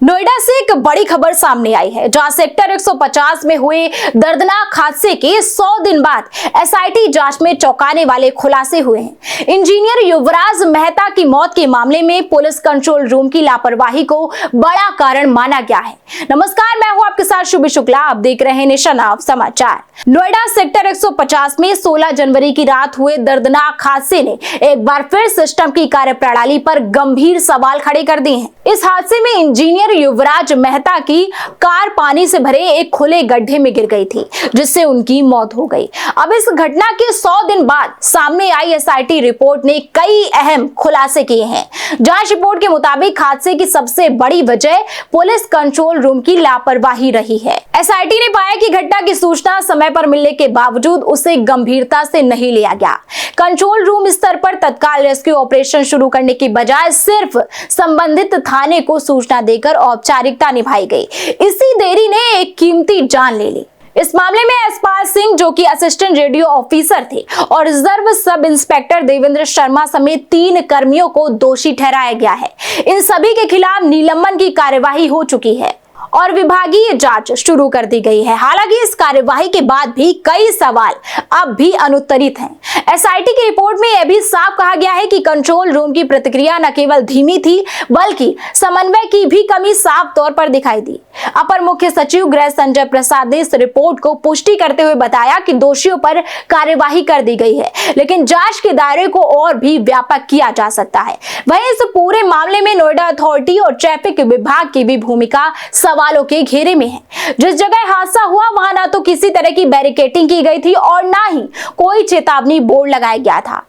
नोएडा से एक बड़ी खबर सामने आई है, जहां सेक्टर 150 में हुए दर्दनाक हादसे के 100 दिन बाद एसआईटी जांच में चौंकाने वाले खुलासे हुए हैं। इंजीनियर युवराज मेहता की मौत के मामले में पुलिस कंट्रोल रूम की लापरवाही को बड़ा कारण माना गया है। नमस्कार, मैं हूं आपके साथ शुभ शुक्ला। आप देख रहे हैं नेशन ऑफ समाचार। नोएडा सेक्टर 150 में 16 जनवरी की रात हुए दर्दनाक हादसे ने एक बार फिर सिस्टम की कार्यप्रणाली पर गंभीर सवाल खड़े कर दिए हैं। इस हादसे में इंजीनियर युवराज मेहता की कार पानी से भरे एक खुले गड्ढे में गिर गई थी, जिससे उनकी मौत हो गई। अब इस घटना के 100 दिन बाद सामने आई एसआईटी रिपोर्ट ने कई अहम खुलासे किए हैं। जांच रिपोर्ट के मुताबिक हादसे की सबसे बड़ी वजह पुलिस कंट्रोल रूम की लापरवाही रही है। एसआईटी ने पाया कि घटना की सूचना समय पर मिलने के बावजूद उसे गंभीरता से नहीं लिया गया। कंट्रोल रूम स्तर पर तत्काल रेस्क्यू ऑपरेशन शुरू करने की बजाय सिर्फ संबंधित थाने को सूचना देकर औपचारिकता निभाई गई। इसी देरी ने एक कीमती जान ले ली। इस मामले में यशपाल सिंह, जो कि असिस्टेंट रेडियो ऑफिसर थे, और reserve sub inspector Devendra Sharma समेत 3 कर्मियों को दोषी ठहराया गया है। इन सभी के खिलाफ निलंबन की कार्यवाही हो चुकी है और विभागीय जांच शुरू कर दी गई है। हालांकि इस कार्यवाही के बाद भी कई सवाल अब भी अनुत्तरित हैं। एसआईटी की रिपोर्ट में यह भी साफ कहा गया है कि कंट्रोल रूम की प्रतिक्रिया न केवल धीमी थी, बल्कि समन्वय की भी कमी साफ तौर पर दिखाई दी। अपर मुख्य सचिव गृह संजय प्रसाद ने इस रिपोर्ट को पुष्टि करते हुए बताया कि दोषियों पर कार्यवाही कर दी गई है, लेकिन जांच के दायरे को और भी व्यापक किया जा सकता है। वहीं इस पूरे मामले में नोएडा अथॉरिटी और ट्रैफिक विभाग की भी भूमिका सवालों के घेरे में है। जिस जगह हादसा हुआ वहां ना तो किसी तरह की बैरिकेडिंग की गई थी और ना ही कोई चेतावनी बोर्ड लगाया गया था।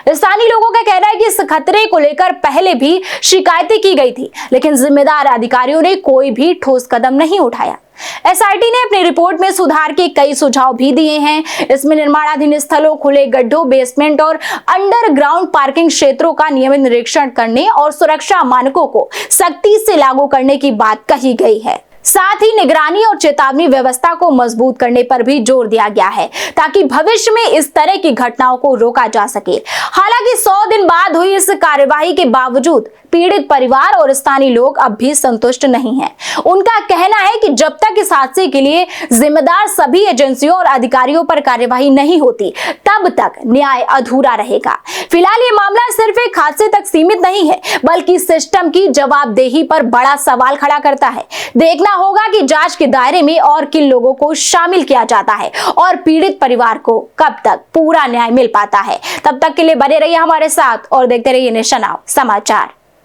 स्थानीय लोगों का कहना है कि इस खतरे को लेकर पहले भी शिकायतें की गई थी, लेकिन जिम्मेदार अधिकारियों ने कोई भी ठोस कदम नहीं उठाया। एसआईटी ने अपनी रिपोर्ट में सुधार के कई सुझाव भी दिए हैं। इसमें निर्माणाधीन स्थलों, खुले गड्ढों, बेसमेंट और अंडरग्राउंड पार्किंग क्षेत्रों का नियमित निरीक्षण करने और सुरक्षा मानकों को सख्ती से लागू करने की बात कही गई है। साथ ही निगरानी और चेतावनी व्यवस्था को मजबूत करने पर भी जोर दिया गया है, ताकि भविष्य में इस तरह की घटनाओं को रोका जा सके। हालांकि 100 दिन बाद हुई इस कार्यवाही के बावजूद पीड़ित परिवार और स्थानीय लोग अब भी संतुष्ट नहीं हैं। उनका कहना है कि जब तक इस हादसे के लिए जिम्मेदार सभी एजेंसियों और अधिकारियों पर कार्यवाही नहीं होती, तब तक न्याय अधूरा रहेगा। फिलहाल ये मामला सिर्फ एक हादसे तक सीमित नहीं है, बल्कि सिस्टम की जवाबदेही पर बड़ा सवाल खड़ा करता है। देखना होगा कि जांच के दायरे में और किन लोगों को शामिल किया जाता है और पीड़ित परिवार को कब तक पूरा न्याय मिल पाता है। तब तक के लिए बने रहिए हमारे साथ और देखते रहिए नेशन ऑफ समाचार।